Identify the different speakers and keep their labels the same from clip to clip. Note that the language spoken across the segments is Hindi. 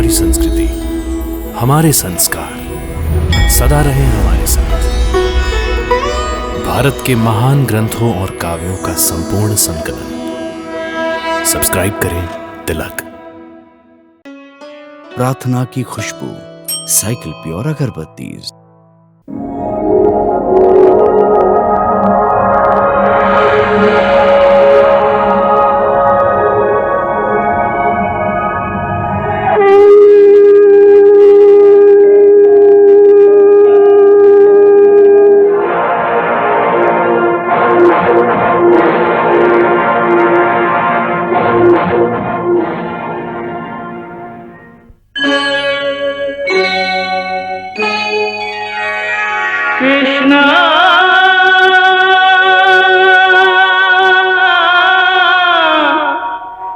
Speaker 1: हमारी संस्कृति, हमारे संस्कार सदा रहे हमारे साथ। भारत के महान ग्रंथों और काव्यों का संपूर्ण संकलन। सब्सक्राइब करें तिलक।
Speaker 2: प्रार्थना की खुशबू, साइकिल प्योर अगरबत्ती।
Speaker 3: कृष्णा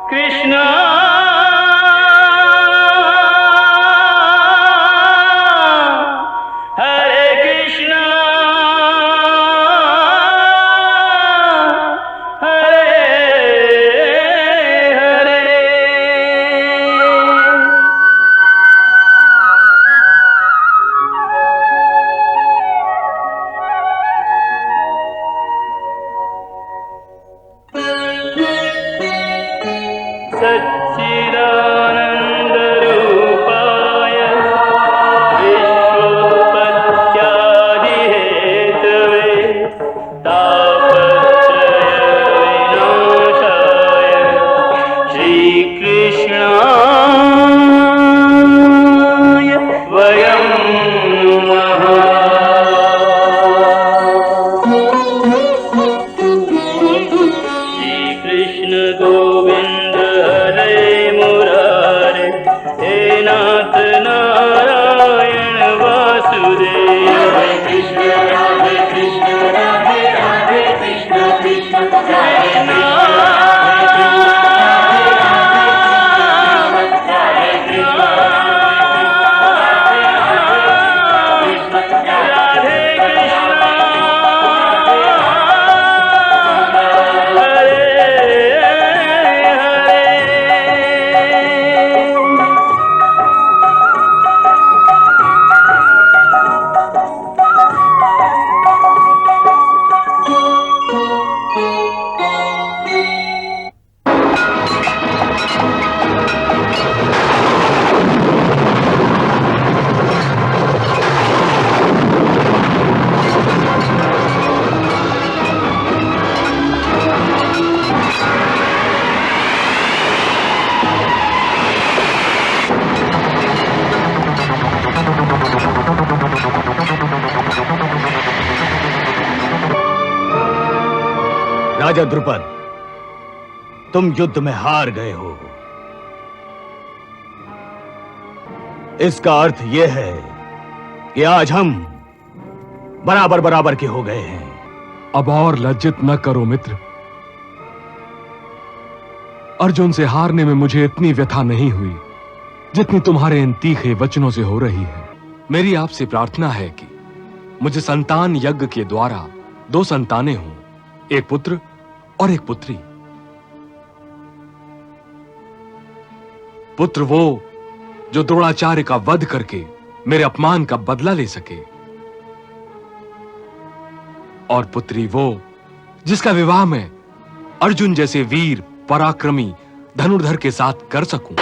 Speaker 3: कृष्णा हरे कृष्णा हरे हरे। सच्चिदानन्दरूपाय विश्वोत्पत्त्यादिहेतवे तापत्रयविनाशाय श्रीकृष्णाय वयं नमः। श्रीकृष्ण गोविंद हरे मुरारे, हे नाथ नारायण वासुदेव। हरे कृष्ण राधे राधे कृष्ण कृष्ण कृष्ण
Speaker 2: राजा द्रुपद, तुम युद्ध में हार गए हो। इसका अर्थ यह है कि आज हम बराबर बराबर के हो गए हैं।
Speaker 4: अब और लज्जित न करो मित्र। अर्जुन से हारने में मुझे इतनी व्यथा नहीं हुई जितनी तुम्हारे इन तीखे वचनों से हो रही है। मेरी आपसे प्रार्थना है कि मुझे संतान यज्ञ के द्वारा 2 संतानें हों, एक पुत्र और एक पुत्री। पुत्र वो जो द्रोणाचार्य का वध करके मेरे अपमान का बदला ले सके, और पुत्री वो जिसका विवाह मैं अर्जुन जैसे वीर पराक्रमी धनुर्धर के साथ कर सकूं।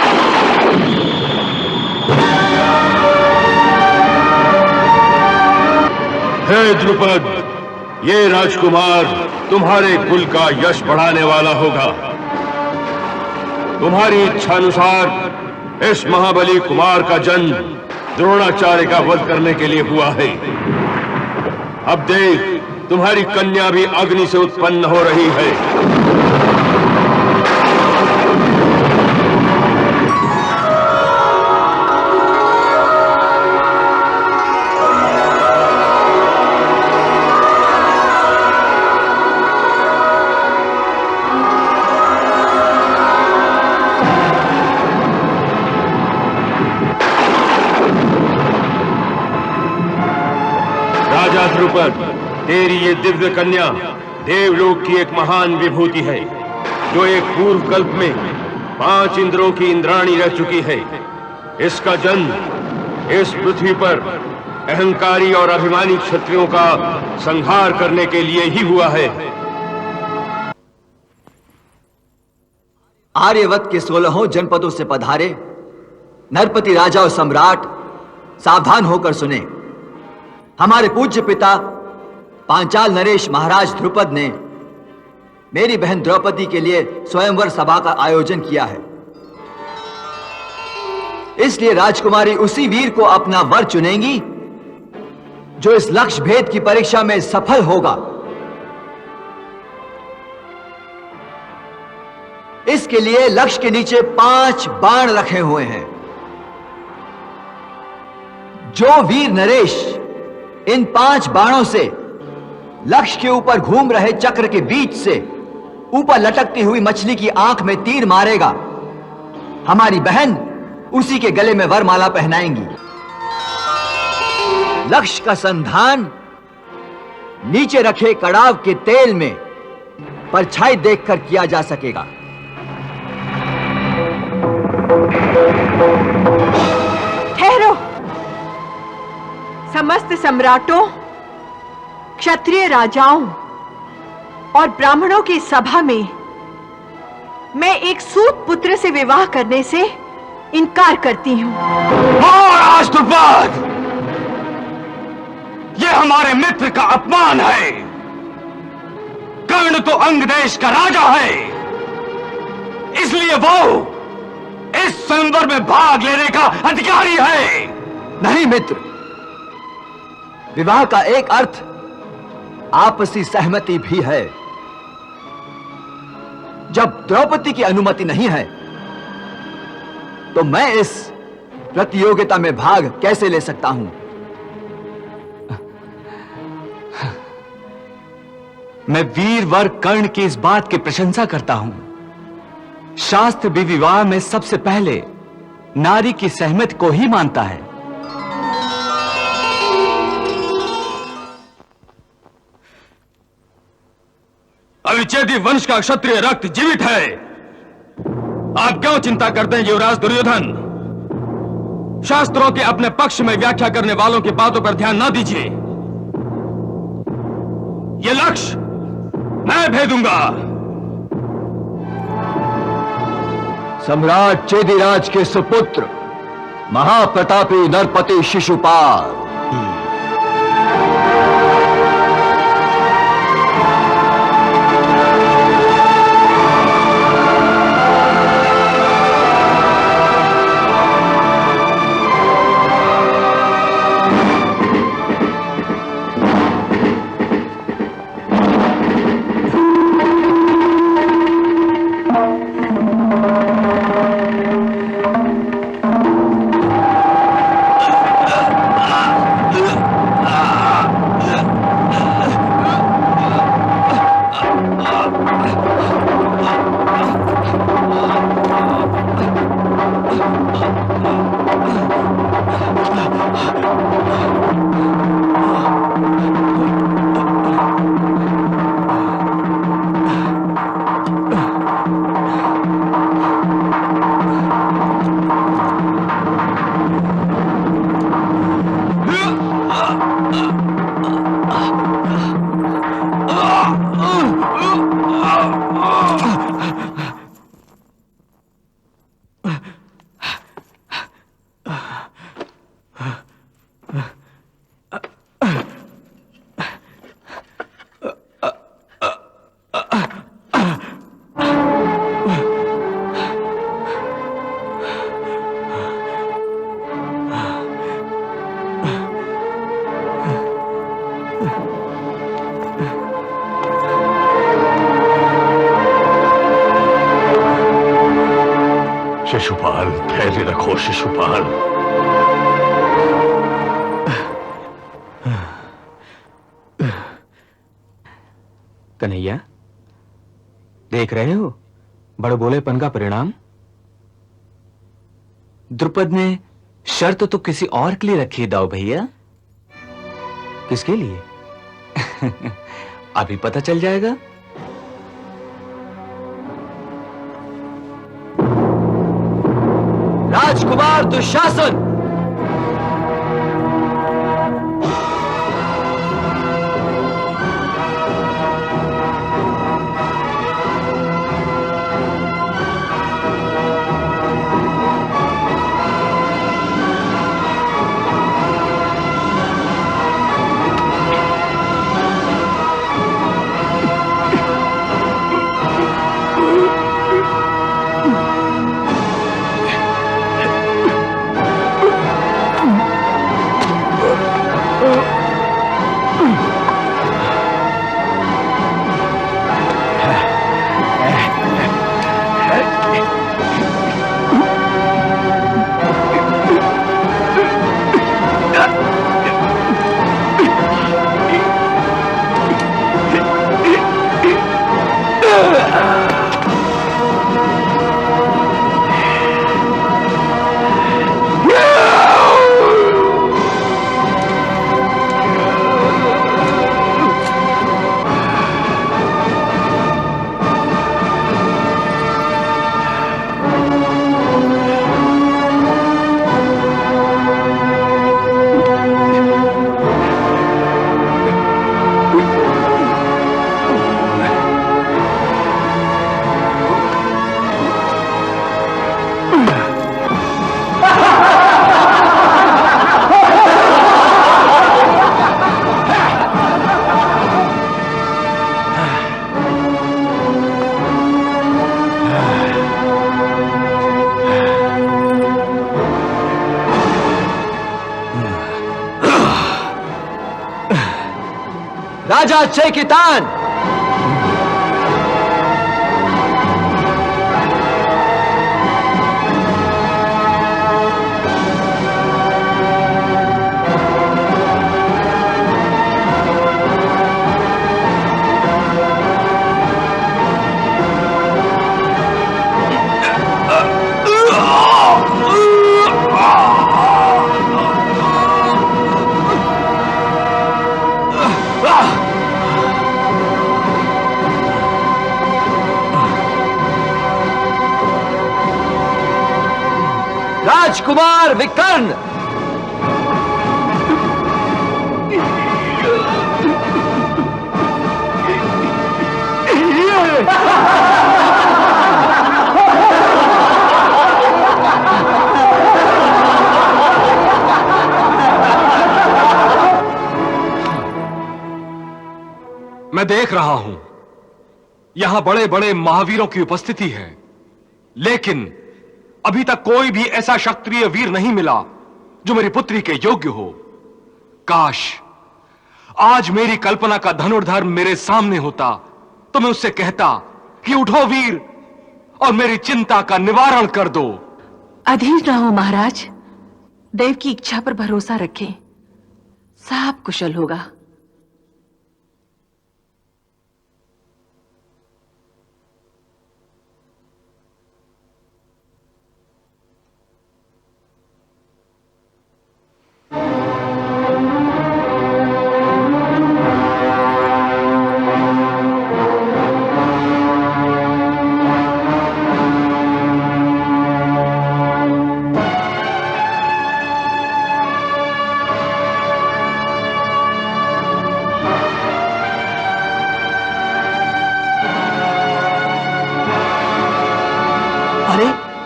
Speaker 5: हे द्रुपद, ये राजकुमार तुम्हारे कुल का यश बढ़ाने वाला होगा। तुम्हारी इच्छानुसार इस महाबली कुमार का जन्म द्रोणाचार्य का वध करने के लिए हुआ है। अब देख, तुम्हारी कन्या भी अग्नि से उत्पन्न हो रही है। द्रुपद, तेरी ये दिव्य कन्या देवलोक की एक महान विभूति है, जो एक पूर्व कल्प में 5 इंद्रों की इंद्राणी रह चुकी है। इसका जन्म इस पृथ्वी पर अहंकारी और अभिमानी क्षत्रियों का संहार करने के लिए ही हुआ है।
Speaker 6: आर्यवत के 16 जनपदों से पधारे नरपति राजा और सम्राट सावधान होकर सुने। हमारे पूज्य पिता पांचाल नरेश महाराज ध्रुपद ने मेरी बहन द्रौपदी के लिए स्वयंवर सभा का आयोजन किया है। इसलिए राजकुमारी उसी वीर को अपना वर चुनेंगी जो इस लक्ष्य भेद की परीक्षा में सफल होगा। इसके लिए लक्ष्य के नीचे 5 बाण रखे हुए हैं। जो वीर नरेश इन 5 बाणों से लक्ष्य के ऊपर घूम रहे चक्र के बीच से ऊपर लटकती हुई मछली की आंख में तीर मारेगा, हमारी बहन उसी के गले में वरमाला पहनाएंगी। लक्ष्य का संधान नीचे रखे कड़ाव के तेल में परछाई देखकर किया जा सकेगा।
Speaker 7: ठहरो। समस्त सम्राटों, क्षत्रिय राजाओं और ब्राह्मणों की सभा में मैं एक सूत पुत्र से विवाह करने से इनकार करती हूं।
Speaker 2: महाराज ध्रुपद, यह हमारे मित्र का अपमान है। कर्ण तो अंग देश का राजा है, इसलिए वो इस स्वयंवर में भाग लेने का अधिकारी है।
Speaker 6: नहीं मित्र, विवाह का एक अर्थ आपसी सहमति भी है। जब द्रौपदी की अनुमति नहीं है तो मैं इस प्रतियोगिता में भाग कैसे ले सकता हूं?
Speaker 2: मैं वीरवर कर्ण की इस बात की प्रशंसा करता हूं। शास्त्र भी विवाह में सबसे पहले नारी की सहमति को ही मानता है। अविच्छेदी वंश का क्षत्रिय रक्त जीवित है। आप क्यों चिंता करते हैं युवराज दुर्योधन? शास्त्रों के अपने पक्ष में व्याख्या करने वालों की बातों पर ध्यान न दीजिए। यह लक्ष्य मैं भेदूंगा।
Speaker 6: सम्राट चेदिराज के सुपुत्र महाप्रतापी नरपति शिशुपाल।
Speaker 5: शिशुपाल, धैर्य रखो शिशुपाल।
Speaker 2: कन्हैया, देख रहे हो बड़बोलेपन का परिणाम? द्रुपद ने शर्त तो किसी और के लिए रखी दाऊ भैया। किसके लिए? अभी पता चल जाएगा।
Speaker 6: राजकुमार दुशासन, राजा चेकितान, राजकुमार विकर्ण,
Speaker 4: मैं देख रहा हूं यहां बड़े बड़े महावीरों की उपस्थिति है, लेकिन अभी तक कोई भी ऐसा क्षत्रिय वीर नहीं मिला जो मेरी पुत्री के योग्य हो। काश आज मेरी कल्पना का धनुर्धर मेरे सामने होता तो मैं उससे कहता कि उठो वीर और मेरी चिंता का निवारण कर दो।
Speaker 8: अधीर रहो महाराज, देव की इच्छा पर भरोसा रखें, सब कुशल होगा।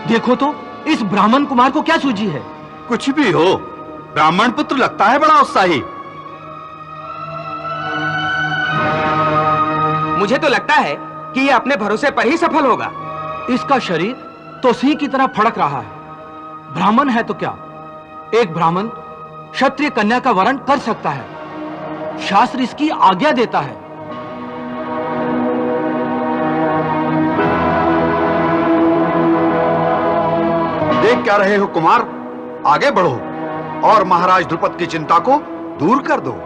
Speaker 9: देखो तो इस ब्राह्मण कुमार को क्या सूझी है।
Speaker 10: कुछ भी हो, ब्राह्मण पुत्र लगता है बड़ा उत्साही।
Speaker 9: मुझे तो लगता है कि ये अपने भरोसे पर ही सफल होगा। इसका शरीर तो सिंह की तरह फड़क रहा है। ब्राह्मण है तो क्या, एक ब्राह्मण क्षत्रिय कन्या का वरण कर सकता है, शास्त्र इसकी आज्ञा देता है।
Speaker 10: देख क्या रहे हो कुमार, आगे बढ़ो और महाराज द्रुपद की चिंता को दूर कर दो।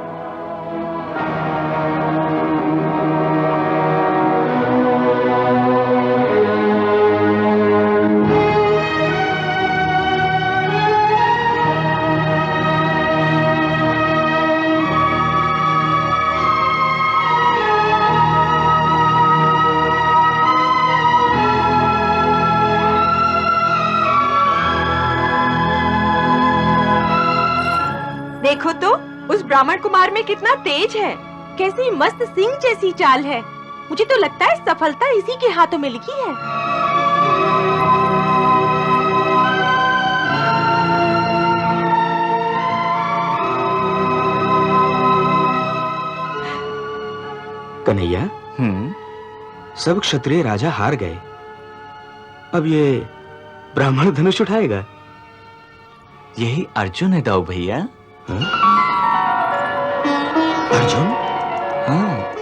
Speaker 7: देखो तो उस ब्राह्मण कुमार में कितना तेज है।
Speaker 11: कैसी मस्त सिंह जैसी चाल है। मुझे तो लगता है सफलता इसी के हाथों में लिखी है।
Speaker 12: कन्हैया, सब क्षत्रिय राजा हार गए। अब ये ब्राह्मण धनुष उठाएगा।
Speaker 6: यही अर्जुन है दाऊ भैया।
Speaker 12: अर्जुन?
Speaker 6: हाँ।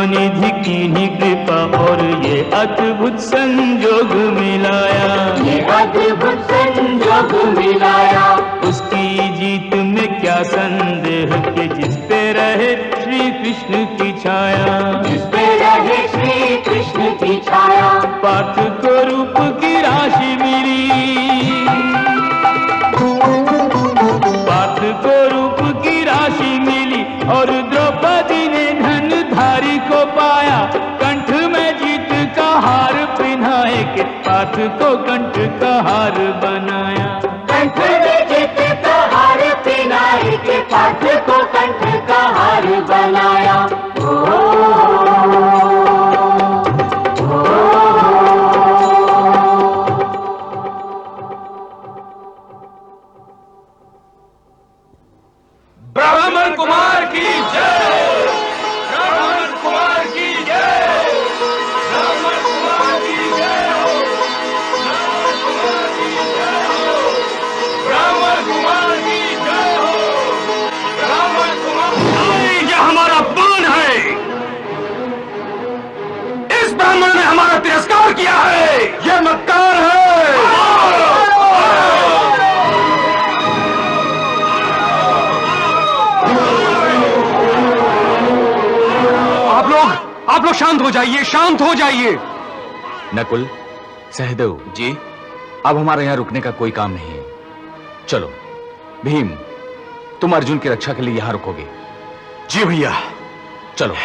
Speaker 3: निधि की कृपा और ये अद्भुत संजोग मिलाया, ये अद्भुत संजोग मिलाया। उसकी जीत में क्या संदेह कि जिस पे रहे श्री कृष्ण की छाया, जिस पे रहे श्री कृष्ण की छाया। पार्थ को रूप की राशि मिली, पार्थ को रूप की राशि मिली और द्रौपदी ने धनधारी को पाया। कंठ में जीत का हार पिन्हाए के पार्थ को कंठ का हार बनाया, कंठ में जीत का हार पिन्हाए के पार्थ को कंठ का हार बनाया।
Speaker 2: ब्राह्मण कुमार की जय, ब्राह्मण कुमार की जय, ब्राह्मण कुमार की जय हो, ब्राह्मण कुमार की जय हो, ब्राह्मण कुमार। ये हमारा बाण है,
Speaker 5: मक्कार है।
Speaker 4: आप लोग शांत हो जाइए, शांत हो जाइए।
Speaker 12: नकुल, सहदेव जी, अब हमारे यहां रुकने का कोई काम नहीं है। चलो भीम, तुम अर्जुन की रक्षा के लिए यहां रुकोगे।
Speaker 5: जी भैया।
Speaker 12: चलो।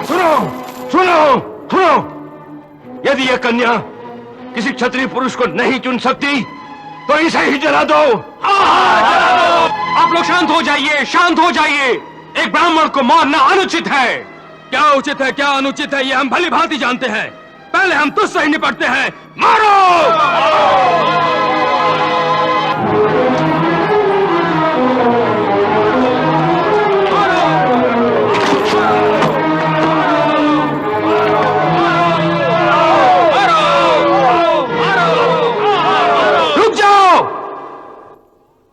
Speaker 5: सुनो सुनो सुनो, यदि यह कन्या किसी क्षत्रिय पुरुष को नहीं चुन सकती तो इसे ही जला दो।
Speaker 4: आप लोग शांत हो जाइए, शांत हो जाइए। एक ब्राह्मण को मारना अनुचित है।
Speaker 2: क्या उचित है क्या अनुचित है ये हम भली भांति जानते हैं। पहले हम तुझसे ही निपटते हैं। मारो।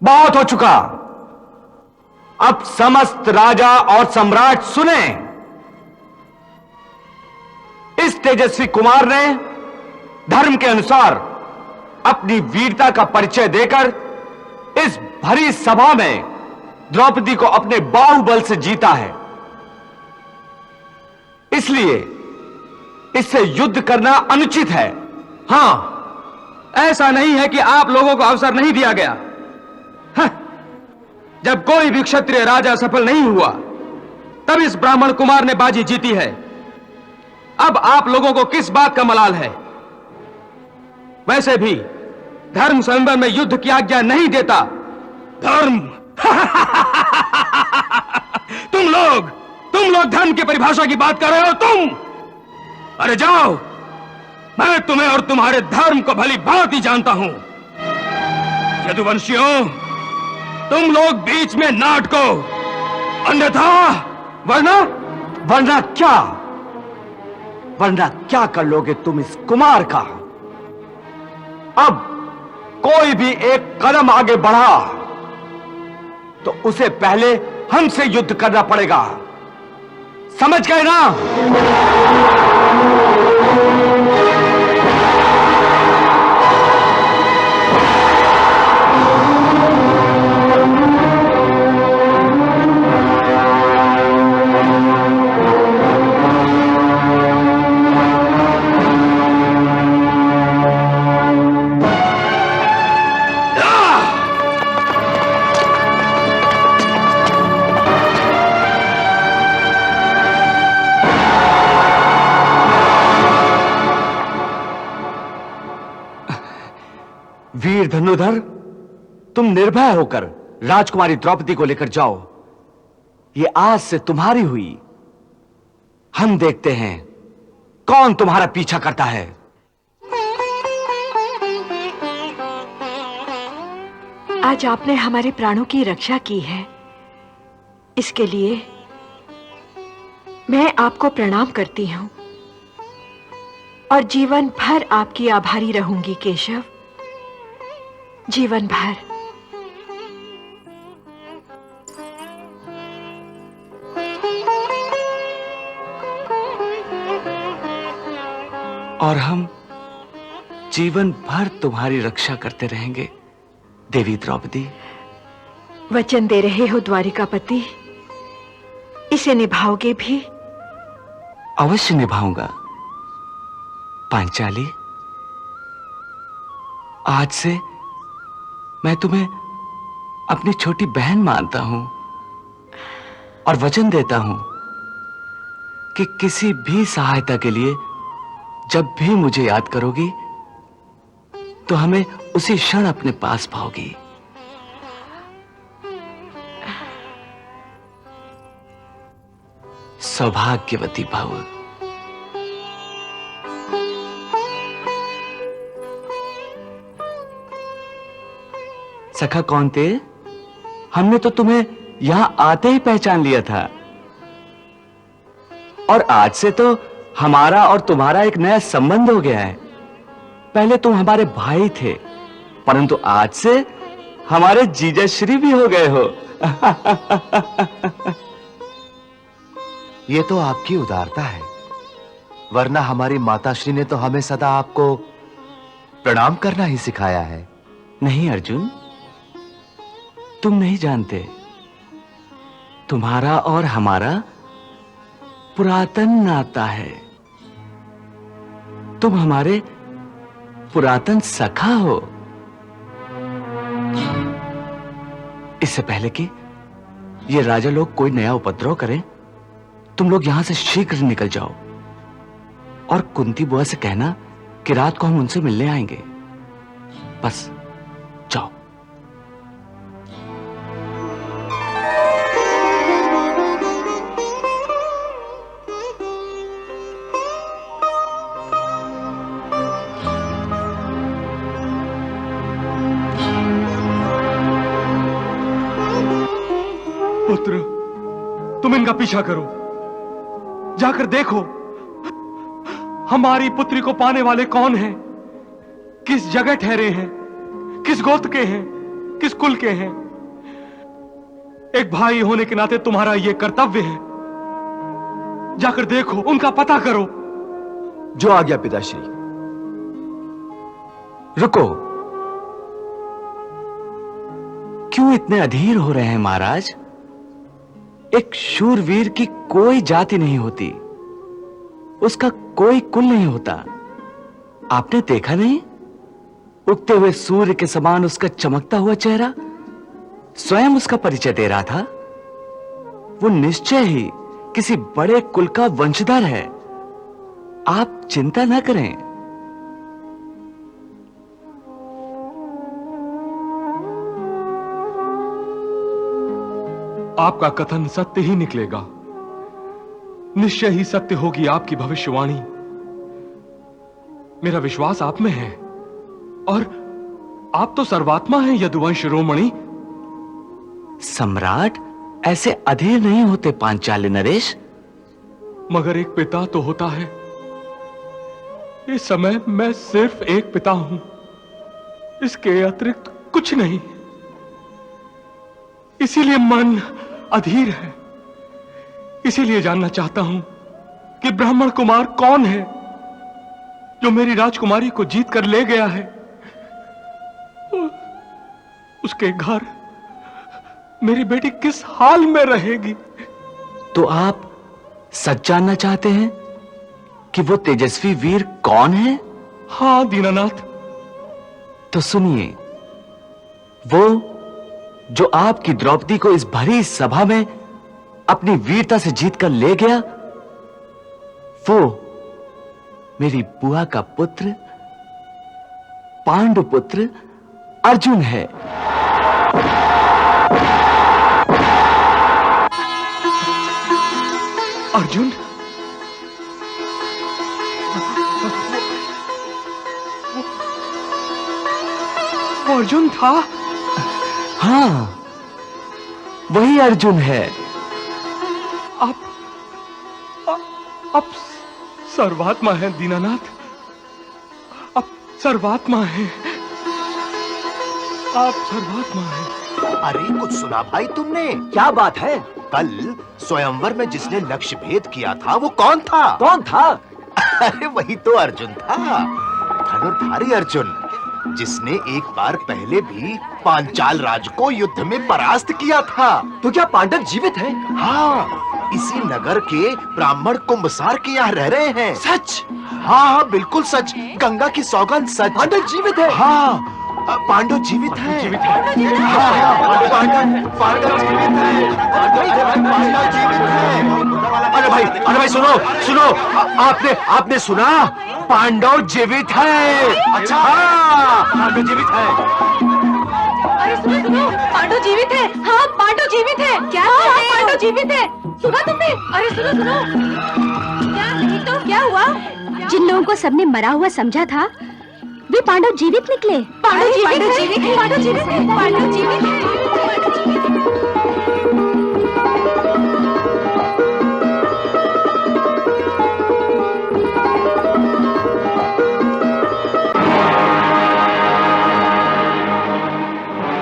Speaker 12: बहुत हो चुका। अब समस्त राजा और सम्राट सुने। इस तेजस्वी कुमार ने धर्म के अनुसार अपनी वीरता का परिचय देकर इस भरी सभा में द्रौपदी को अपने बाहुबल से जीता है। इसलिए इससे युद्ध करना अनुचित है।
Speaker 2: हां, ऐसा नहीं है कि आप लोगों को अवसर नहीं दिया गया। जब कोई भी क्षत्रिय राजा सफल नहीं हुआ तब इस ब्राह्मण कुमार ने बाजी जीती है। अब आप लोगों को किस बात का मलाल है? वैसे भी धर्म स्वयंवर में युद्ध की आज्ञा नहीं देता। धर्म तुम लोग धर्म की परिभाषा की बात कर रहे हो तुम? अरे जाओ, मैं तुम्हें और तुम्हारे धर्म को भली भांति जानता हूं। यदुवंशियों, तुम लोग बीच में ना अटको, अन्यथा
Speaker 12: वरना क्या कर लोगे तुम इस कुमार का? अब कोई भी एक कदम आगे बढ़ा तो उसे पहले हमसे युद्ध करना पड़ेगा। समझ गए ना? वीर धनुधर, तुम निर्भय होकर राजकुमारी द्रौपदी को लेकर जाओ। ये आज से तुम्हारी हुई। हम देखते हैं कौन तुम्हारा पीछा करता है।
Speaker 7: आज आपने हमारे प्राणों की रक्षा की है, इसके लिए मैं आपको प्रणाम करती हूं और जीवन भर आपकी आभारी रहूंगी केशव, जीवन भर।
Speaker 12: और हम जीवन भर तुम्हारी रक्षा करते रहेंगे देवी द्रौपदी।
Speaker 7: वचन दे रहे हो द्वारिकापति, इसे निभाओगे भी?
Speaker 12: अवश्य निभाऊंगा पांचाली। आज से मैं तुम्हें अपनी छोटी बहन मानता हूं और वचन देता हूं कि किसी भी सहायता के लिए जब भी मुझे याद करोगी तो हमें उसी क्षण अपने पास पाओगी। सौभाग्यवती भव। सखा कौन्ते, हमने तो तुम्हें यहां आते ही पहचान लिया था और आज से तो हमारा और तुम्हारा एक नया संबंध हो गया है। पहले तुम हमारे भाई थे, परंतु आज से हमारे जीजा श्री भी हो गए हो।
Speaker 13: ये तो आपकी उदारता है, वरना हमारी माताश्री ने तो हमें सदा आपको प्रणाम करना ही सिखाया है।
Speaker 12: नहीं अर्जुन, तुम नहीं जानते, तुम्हारा और हमारा पुरातन नाता है। तुम हमारे पुरातन सखा हो। इससे पहले कि ये राजा लोग कोई नया उपद्रव करें, तुम लोग यहां से शीघ्र निकल जाओ और कुंती बुआ से कहना कि रात को हम उनसे मिलने आएंगे। बस जाओ।
Speaker 4: पुत्र, तुम इनका पीछा करो, जाकर देखो हमारी पुत्री को पाने वाले कौन हैं, किस जगह ठहरे हैं, किस गोत्र के हैं, किस कुल के हैं। एक भाई होने के नाते तुम्हारा यह कर्तव्य है। जाकर देखो, उनका पता करो।
Speaker 6: जो आ गया पिताश्री।
Speaker 12: रुको, क्यों इतने अधीर हो रहे हैं महाराज? एक शूरवीर की कोई जाति नहीं होती, उसका कोई कुल नहीं होता। आपने देखा नहीं, उगते हुए सूर्य के समान उसका चमकता हुआ चेहरा स्वयं उसका परिचय दे रहा था। वो निश्चय ही किसी बड़े कुल का वंशधर है। आप चिंता न करें।
Speaker 4: आपका कथन सत्य ही निकलेगा। निश्चय ही सत्य होगी आपकी भविष्यवाणी। मेरा विश्वास आप में है, और आप तो सर्वात्मा हैं यदुवंश शिरोमणि।
Speaker 12: सम्राट ऐसे अधीर नहीं होते पांचाली नरेश।
Speaker 4: मगर एक पिता तो होता है। इस समय मैं सिर्फ एक पिता हूं, इसके अतिरिक्त कुछ नहीं। इसीलिए मन अधीर है। इसीलिए जानना चाहता हूं कि ब्राह्मण कुमार कौन है जो मेरी राजकुमारी को जीत कर ले गया है। उसके घर मेरी बेटी किस हाल में रहेगी?
Speaker 12: तो आप सच जानना चाहते हैं कि वो तेजस्वी वीर कौन है?
Speaker 4: हाँ दीनानाथ।
Speaker 12: तो सुनिए, वो जो आपकी द्रौपदी को इस भरी सभा में अपनी वीरता से जीतकर ले गया, वो मेरी बुआ का पुत्र, पांडुपुत्र अर्जुन है।
Speaker 4: अर्जुन? वो अर्जुन था?
Speaker 12: हाँ, वही अर्जुन है।
Speaker 4: आप सर्वात्मा है दीनानाथ। आप सर्वात्मा है। आप सर्वात्मा है।
Speaker 13: अरे कुछ सुना भाई तुमने?
Speaker 6: क्या बात है?
Speaker 13: कल स्वयंवर में जिसने लक्ष्य भेद किया था वो कौन था?
Speaker 6: कौन था?
Speaker 13: अरे वही तो अर्जुन था, धनुर्धारी अर्जुन, जिसने एक बार पहले भी पांचाल राज को युद्ध में परास्त किया था।
Speaker 6: तो क्या पांडव जीवित हैं?
Speaker 13: हाँ, इसी नगर के ब्राह्मण कुंभसार के यहाँ रह रहे हैं।
Speaker 6: सच?
Speaker 13: हाँ हाँ बिल्कुल सच, गंगा की सौगंध सच।
Speaker 6: पांडव जीवित है?
Speaker 13: हाँ, पांडव जीवित है।
Speaker 6: जीवित
Speaker 13: है। पांडव जीवित है। पांडव जीवित है। अरे भाई सुनो, आपने सुना? पांडव जीवित है। अच्छा, हाँ, पांडव जीवित है।
Speaker 11: अरे सुनो, पांडव जीवित है। हाँ, पांडव जीवित है। क्या? हाँ, पांडव जीवित है। सुना तुमने? अरे सुनो, क्या नहीं तो क्या हुआ?
Speaker 14: जिन लोगों को सबने मरा हुआ समझा था, वे पांडव जीवित निकले।
Speaker 11: पांडव जीवित है। पांडव जीवित है। पांडव जीवित है।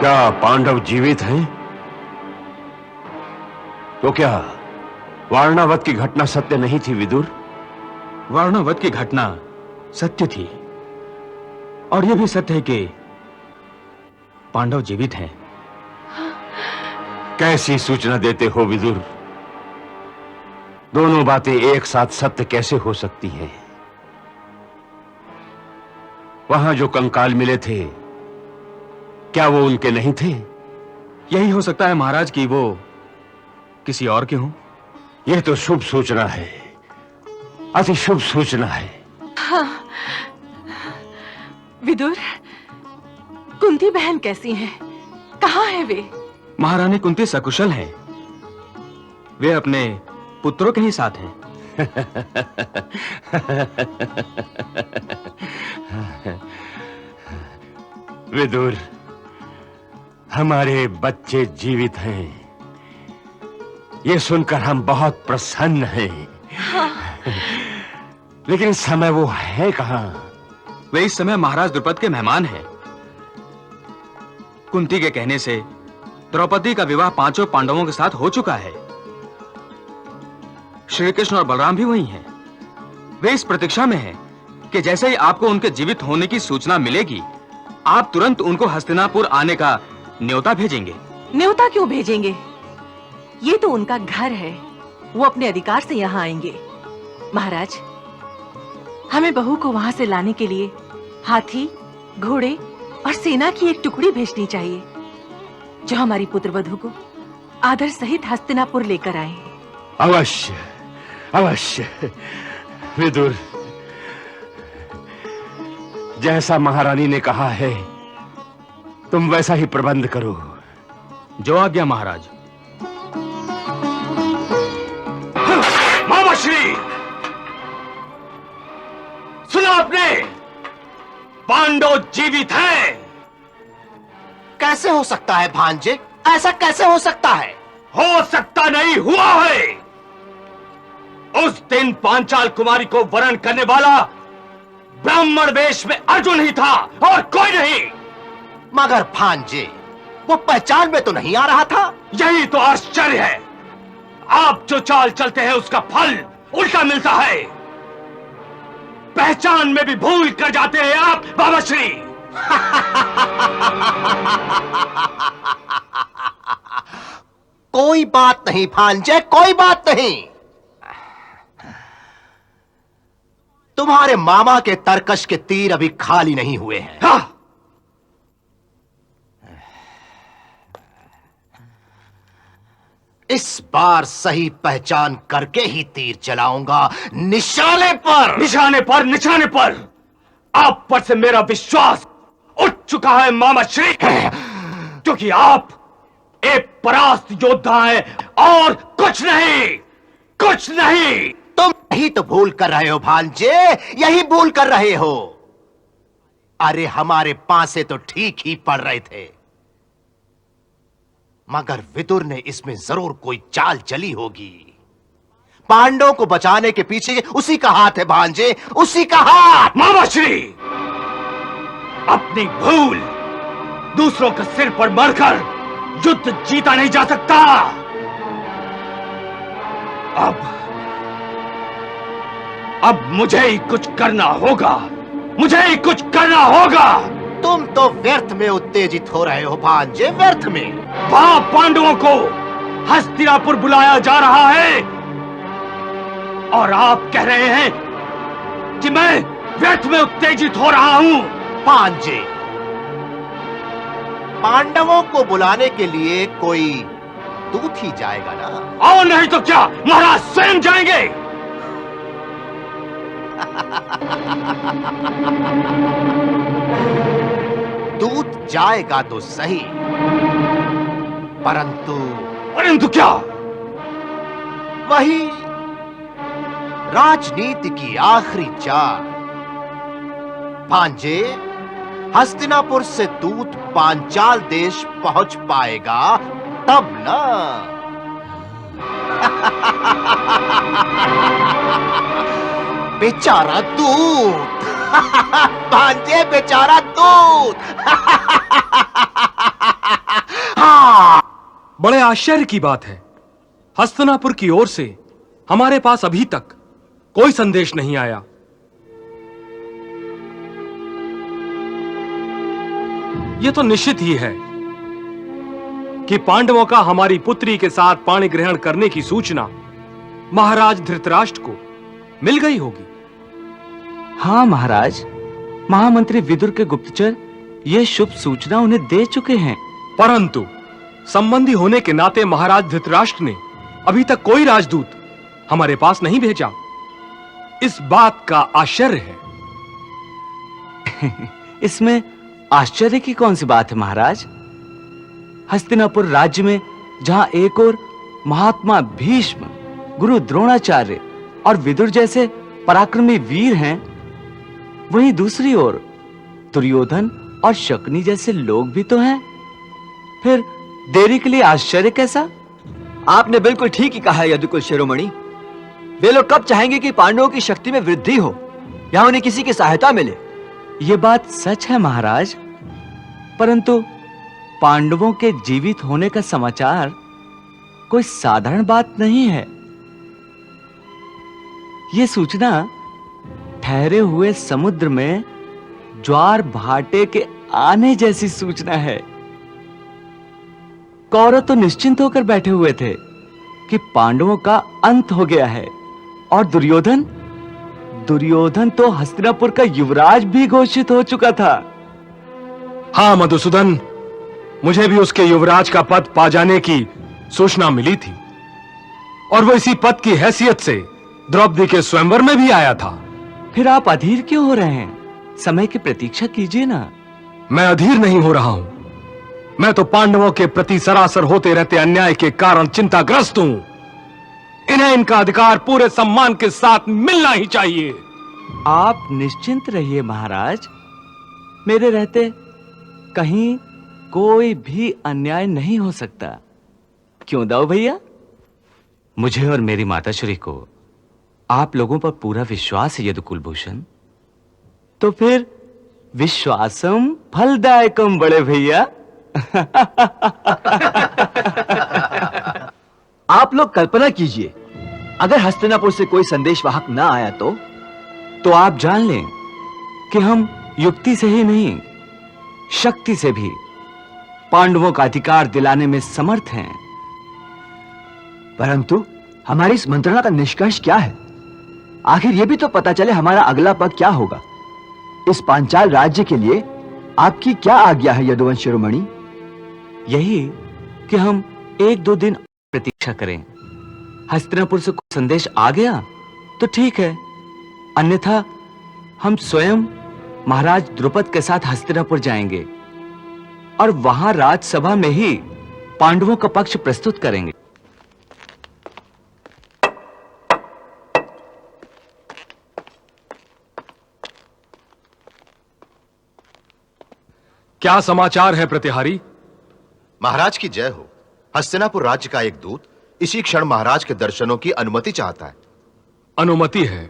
Speaker 5: क्या पांडव जीवित हैं? तो क्या वारणावत की घटना सत्य नहीं थी विदुर?
Speaker 2: वारणावत की घटना सत्य थी, और यह भी सत्य है कि पांडव जीवित हैं।
Speaker 5: कैसी सूचना देते हो विदुर? दोनों बातें एक साथ सत्य कैसे हो सकती हैं? वहां जो कंकाल मिले थे, क्या वो उनके नहीं थे?
Speaker 2: यही हो सकता है महाराज कि वो किसी और के हों।
Speaker 5: यह तो शुभ सूचना है, अति शुभ सूचना है।
Speaker 8: हाँ। विदुर, कुंती बहन कैसी हैं? कहाँ हैं वे?
Speaker 2: महारानी कुंती सकुशल हैं। वे अपने पुत्रों के ही साथ हैं।
Speaker 5: विदुर, हमारे बच्चे जीवित हैं, ये सुनकर हम बहुत प्रसन्न हैं।
Speaker 8: हाँ।
Speaker 5: लेकिन इस समय वो है कहां?
Speaker 2: वे इस समय महाराज द्रुपद के मेहमान हैं। कुंती के कहने से द्रौपदी का विवाह 5 पांडवों के साथ हो चुका है। श्री कृष्ण और बलराम भी वही हैं। वे इस प्रतीक्षा में हैं कि जैसे ही आपको उनके जीवित होने की सूचना मिलेगी, आप तुरंत उनको हस्तिनापुर आने का न्योता भेजेंगे।
Speaker 8: न्योता क्यों भेजेंगे? ये तो उनका घर है, वो अपने अधिकार से यहाँ आएंगे। महाराज, हमें बहू को वहां से लाने के लिए हाथी, घोड़े और सेना की एक टुकड़ी भेजनी चाहिए, जो हमारी पुत्रवधू को आदर सहित हस्तिनापुर लेकर आए।
Speaker 5: अवश्य, अवश्य विदुर, जैसा महारानी ने कहा है तुम वैसा ही प्रबंध करो।
Speaker 2: जो आज्ञा महाराज।
Speaker 5: मामाश्री, सुना आपने? पांडव जीवित हैं।
Speaker 13: कैसे हो सकता है भांजे? ऐसा कैसे हो सकता है?
Speaker 5: हो सकता नहीं, हुआ है। उस दिन पांचाल कुमारी को वरण करने वाला ब्राह्मण वेश में अर्जुन ही था और कोई नहीं।
Speaker 13: मगर भांजे, वो पहचान में तो नहीं आ रहा था।
Speaker 5: यही तो आश्चर्य है। आप जो चाल चलते हैं उसका फल उल्टा मिलता है। पहचान में भी भूल कर जाते हैं आप बाबाश्री।
Speaker 13: कोई बात नहीं भांजे, कोई बात नहीं। तुम्हारे मामा के तरकश के तीर अभी खाली नहीं हुए हैं।
Speaker 5: हाँ।
Speaker 13: इस बार सही पहचान करके ही तीर चलाऊंगा, निशाने पर।
Speaker 5: निशाने पर, निशाने पर। आप पर से मेरा विश्वास उठ चुका है मामा श्री, क्योंकि आप एक परास्त योद्धा है और कुछ नहीं, कुछ नहीं।
Speaker 13: तुम यही तो भूल कर रहे हो भांजे, यही भूल कर रहे हो। अरे हमारे पासे तो ठीक ही पड़ रहे थे, मगर विदुर ने इसमें जरूर कोई चाल चली होगी। पांडवों को बचाने के पीछे उसी का हाथ है भांजे, उसी का हाथ।
Speaker 5: मामाश्री, अपनी भूल दूसरों के सिर पर मरकर युद्ध जीता नहीं जा सकता। अब मुझे ही कुछ करना होगा, मुझे ही कुछ करना होगा।
Speaker 13: तुम तो व्यर्थ में उत्तेजित हो रहे हो भांजे, व्यर्थ में।
Speaker 5: वहां पांडवों को हस्तिनापुर बुलाया जा रहा है और आप कह रहे हैं कि मैं व्यर्थ में उत्तेजित हो रहा हूं।
Speaker 13: भांजे, पांडवों को बुलाने के लिए कोई दूत ही जाएगा ना?
Speaker 5: और नहीं तो क्या, महाराज स्वयं जाएंगे।
Speaker 13: दूत जाएगा तो सही, परंतु
Speaker 5: क्या?
Speaker 13: वही राजनीति की आखिरी चाल। भांजे, हस्तिनापुर से दूत पांचाल देश पहुंच पाएगा तब ना। बेचारा दूत। भांजे, बेचारा दूत।
Speaker 4: बड़े आश्चर्य की बात है, हस्तिनापुर की ओर से हमारे पास अभी तक कोई संदेश नहीं आया। यह तो निश्चित ही है कि पांडवों का हमारी पुत्री के साथ पाणी ग्रहण करने की सूचना महाराज धृतराष्ट्र को मिल गई होगी।
Speaker 12: हाँ महाराज, महामंत्री विदुर के गुप्तचर यह शुभ सूचना उन्हें दे चुके हैं।
Speaker 4: परंतु संबंधी होने के नाते महाराज धृतराष्ट्र ने अभी तक कोई राजदूत हमारे पास नहीं भेजा। इस बात का आश्चर्य है।
Speaker 12: इसमें आश्चर्य की कौन सी बात है महाराज? हस्तिनापुर राज्य में जहां एक और महात्मा भीष्म, गुरु द्रोणाचार्य और विदुर जैसे पराक्रमी वीर हैं, वहीं दूसरी ओर दुर्योधन और शकुनी जैसे लोग भी तो हैं। फिर देरी के लिए आश्चर्य कैसा?
Speaker 6: आपने बिल्कुल ठीक ही कहा है यदुकुल शिरोमणि। वे लोग कब चाहेंगे कि पांडवों की शक्ति में वृद्धि हो या उन्हें किसी की सहायता मिले?
Speaker 12: यह बात सच है महाराज, परंतु पांडवों के जीवित होने का समाचार कोई साधारण बात नहीं है। यह सूचना ठहरे हुए समुद्र में ज्वार भाटे के आने जैसी सूचना है। कौरव तो निश्चिंत होकर बैठे हुए थे कि पांडवों का अंत हो गया है, और दुर्योधन तो हस्तिनापुर का युवराज भी घोषित हो चुका था।
Speaker 4: हाँ मधुसूदन, मुझे भी उसके युवराज का पद पा जाने की सूचना मिली थी, और वो इसी पद की हैसियत से द्रौपदी के स्वयंवर में भी आया था।
Speaker 12: फिर आप अधीर क्यों हो रहे हैं? समय की प्रतीक्षा कीजिए ना।
Speaker 4: मैं अधीर नहीं हो रहा हूं, मैं तो पांडवों के प्रति सरासर होते रहते अन्याय के कारण चिंताग्रस्त हूं। इन्हें इनका अधिकार पूरे सम्मान के साथ मिलना ही चाहिए।
Speaker 12: आप निश्चिंत रहिए महाराज, मेरे रहते कहीं कोई भी अन्याय नहीं हो सकता। क्यों दाऊ भैया? मुझे और मेरी माताश्री को आप लोगों पर पूरा विश्वास है यदुकुलभूषण। तो फिर विश्वासम फलदायकम बड़े भैया।
Speaker 6: आप लोग कल्पना कीजिए, अगर हस्तिनापुर से कोई संदेशवाहक ना आया तो
Speaker 12: आप जान लें कि हम युक्ति से ही नहीं, शक्ति से भी पांडवों का अधिकार दिलाने में समर्थ हैं।
Speaker 6: परंतु हमारी इस मंत्रणा का निष्कर्ष क्या है? आखिर यह भी तो पता चले हमारा अगला पग क्या होगा। इस पांचाल राज्य के लिए आपकी क्या आज्ञा है यदुवंश शिरोमणि?
Speaker 12: यही कि हम 1-2 दिन प्रतीक्षा करें। हस्तिनापुर से कोई संदेश आ गया तो ठीक है, अन्यथा हम स्वयं महाराज द्रुपद के साथ हस्तिनापुर जाएंगे और वहां राजसभा में ही पांडवों का पक्ष प्रस्तुत करेंगे।
Speaker 4: क्या समाचार है प्रतिहारी?
Speaker 13: महाराज की जय हो। हस्तिनापुर राज्य का एक दूत इसी क्षण महाराज के दर्शनों की अनुमति चाहता है।
Speaker 4: अनुमति है?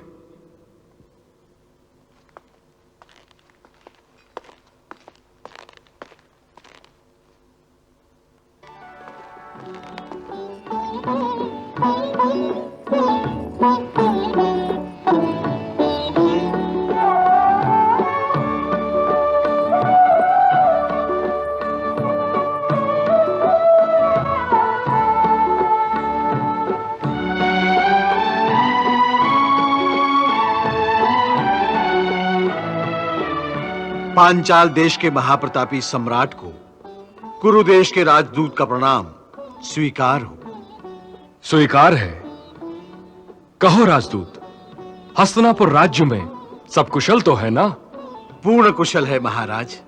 Speaker 10: पांचाल देश के महाप्रतापी सम्राट को कुरु देश के राजदूत का प्रणाम स्वीकार हो।
Speaker 4: स्वीकार है। कहो राजदूत, हस्तिनापुर राज्य में सब कुशल तो है ना?
Speaker 10: पूर्ण कुशल है महाराज।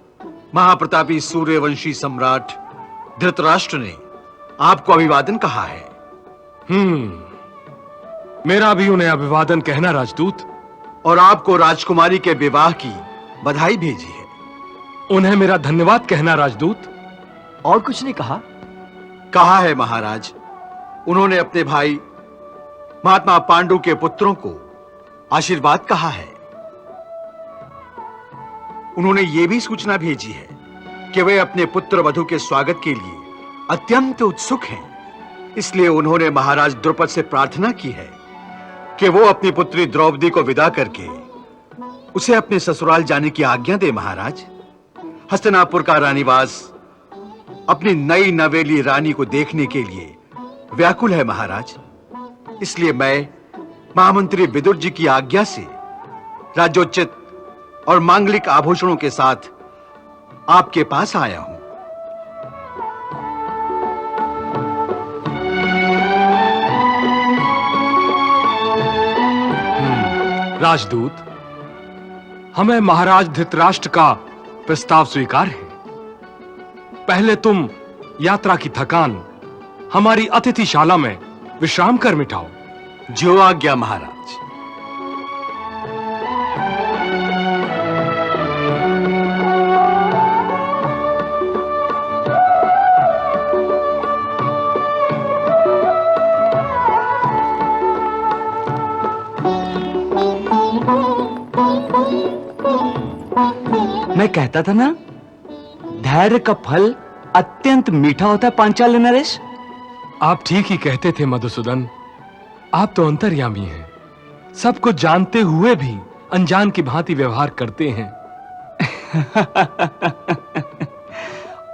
Speaker 10: महाप्रतापी सूर्यवंशी सम्राट धृतराष्ट्र ने आपको अभिवादन कहा है।
Speaker 4: मेरा भी उन्हें अभिवादन कहना राजदूत।
Speaker 10: और आपको राजकुमारी के विवाह की बधाई भेजी है।
Speaker 4: उन्हें मेरा धन्यवाद कहना राजदूत।
Speaker 6: और कुछ नहीं कहा?
Speaker 10: कहा है महाराज। उन्होंने अपने भाई महात्मा पांडु के पुत्रों को आशीर्वाद कहा है। उन्होंने यह भी सूचना भेजी है कि वे अपने पुत्र वधू के स्वागत के लिए अत्यंत उत्सुक हैं। इसलिए उन्होंने महाराज द्रुपद से प्रार्थना की है कि वो अपनी पुत्री द्रौपदी को विदा करके उसे अपने ससुराल जाने की आज्ञा दे। महाराज, हस्तिनापुर का रानीवास अपनी नई नवेली रानी को देखने के लिए व्याकुल है महाराज। इसलिए मैं महामंत्री विदुर जी की आज्ञा से राज्योचित और मांगलिक आभूषणों के साथ आपके पास आया हूं।
Speaker 4: राजदूत, हमें महाराज धृतराष्ट्र का प्रस्ताव स्वीकार है। पहले तुम यात्रा की थकान हमारी अतिथिशाला में विश्राम कर मिटाओ।
Speaker 10: जो आज्ञा महाराज।
Speaker 12: मैं कहता था ना, धैर्य का फल अत्यंत मीठा होता है पांचाल नरेश।
Speaker 4: आप ठीक ही कहते थे मधुसूदन। आप तो अंतर्यामी हैं, सब कुछ जानते हुए भी अनजान की भांति व्यवहार करते हैं।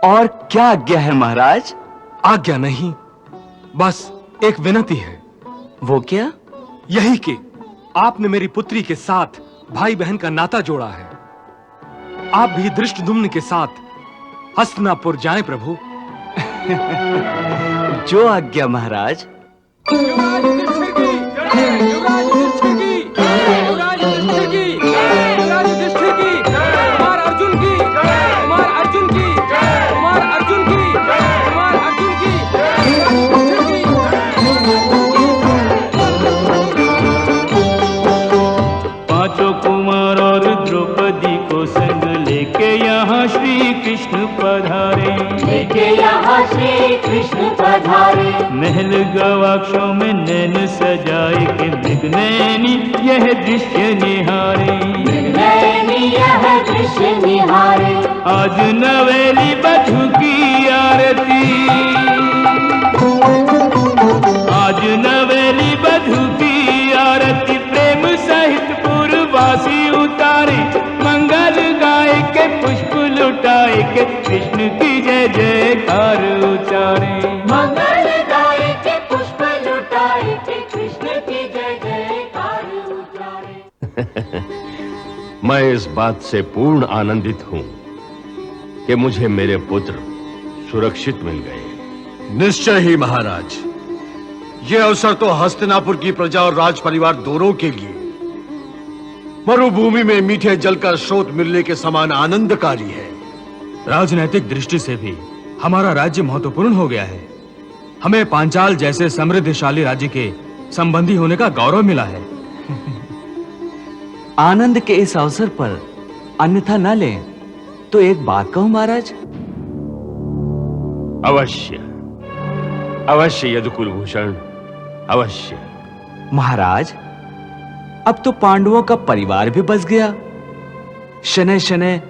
Speaker 12: और क्या आज्ञा है महाराज?
Speaker 4: आज्ञा नहीं, बस एक विनती है।
Speaker 12: वो क्या?
Speaker 4: यही कि आपने मेरी पुत्री के साथ भाई बहन का नाता जोड़ा है। आप भी धृष्टद्युम्न के साथ हस्तिनापुर जाएं प्रभु।
Speaker 12: जो आज्ञा महाराज।
Speaker 3: पांचों कुमार और द्रौपदी को संग लेके यहाँ श्री कृष्ण पधारे।
Speaker 11: श्री कृष्ण पधारे।
Speaker 3: महल गवाक्षों में नैन सजाए के मृगनैनी यह दृश्य निहारे।
Speaker 11: यह दृश्य निहारे।
Speaker 3: आज नवेली बधू की आरती, आज नवेली बधू की आरती प्रेम सहित पूर्ववासी उतारे। मंगल गाय के पुष्प लुटाए के कृष्ण की जय जयकार उचारे।
Speaker 11: मंगल गाय के पुष्प लुटाए के कृष्ण की जय जयकार उचारे।
Speaker 5: मैं इस बात से पूर्ण आनंदित हूं कि मुझे मेरे पुत्र सुरक्षित मिल गए।
Speaker 10: निश्चय ही महाराज, यह अवसर तो हस्तिनापुर की प्रजा और राज परिवार दोनों के लिए मरुभूमि में मीठे जल का स्रोत मिलने के समान आनंदकारी है।
Speaker 2: राजनैतिक दृष्टि से भी हमारा राज्य महत्वपूर्ण हो गया है। हमें पांचाल जैसे समृद्धशाली राज्य के संबंधी होने का गौरव मिला है।
Speaker 12: आनंद के इस अवसर पर अन्यथा न लें तो एक बात कहूं महाराज।
Speaker 5: अवश्य अवश्य यदुकुलभूषण, अवश्य।
Speaker 12: महाराज, अब तो पांडवों का परिवार भी बस गया। शनय शनय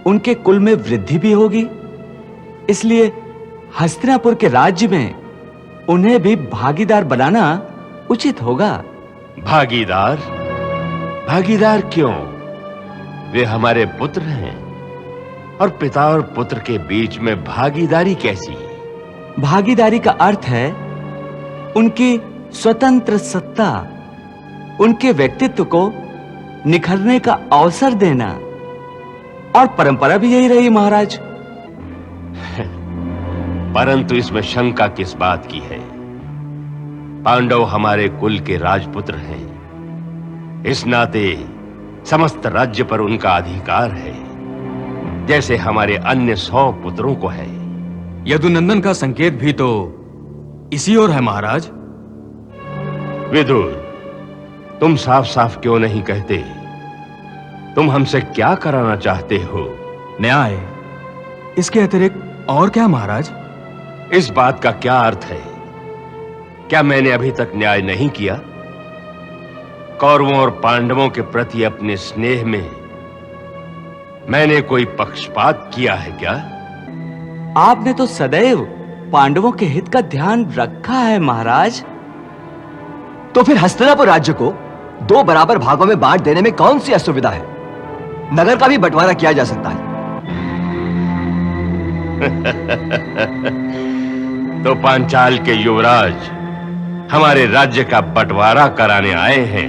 Speaker 12: उनके कुल में वृद्धि भी होगी। इसलिए हस्तिनापुर के राज्य में उन्हें भी भागीदार बनाना उचित होगा।
Speaker 5: भागीदार? भागीदार क्यों? वे हमारे पुत्र हैं और पिता और पुत्र के बीच में भागीदारी कैसी?
Speaker 12: भागीदारी का अर्थ है उनकी स्वतंत्र सत्ता, उनके व्यक्तित्व को निखरने का अवसर देना। और परंपरा भी यही रही महाराज।
Speaker 5: परंतु इसमें शंका किस बात की है? पांडव हमारे कुल के राजपुत्र हैं। इस नाते समस्त राज्य पर उनका अधिकार है, जैसे हमारे अन्य 100 पुत्रों को है।
Speaker 2: यदुनंदन का संकेत भी तो इसी ओर है महाराज।
Speaker 5: विदुर, तुम साफ साफ क्यों नहीं कहते? तुम हमसे क्या कराना चाहते हो?
Speaker 2: न्याय, इसके अतिरिक्त और क्या महाराज?
Speaker 5: इस बात का क्या अर्थ है? क्या मैंने अभी तक न्याय नहीं किया? कौरवों और पांडवों के प्रति अपने स्नेह में मैंने कोई पक्षपात किया है क्या?
Speaker 12: आपने तो सदैव पांडवों के हित का ध्यान रखा है महाराज।
Speaker 6: तो फिर हस्तिनापुर राज्य को 2 बराबर भागों में बांट देने में कौन सी असुविधा है? नगर का भी बंटवारा किया जा सकता है।
Speaker 5: तो पांचाल के युवराज हमारे राज्य का बंटवारा कराने आए हैं।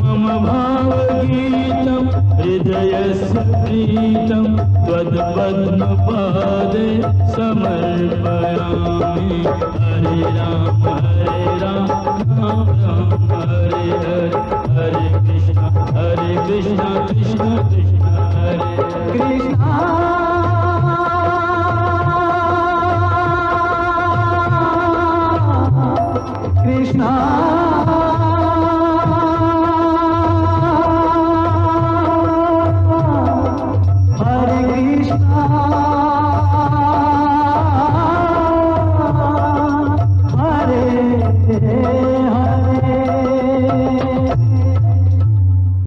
Speaker 3: मम भावगीतं हृदयस्य प्रीतं त्वत्पद्मपादे समर्पयामि। हरे राम राम राम हरे हरे, हरे कृष्ण कृष्ण कृष्ण हरे कृष्ण। कृष्णा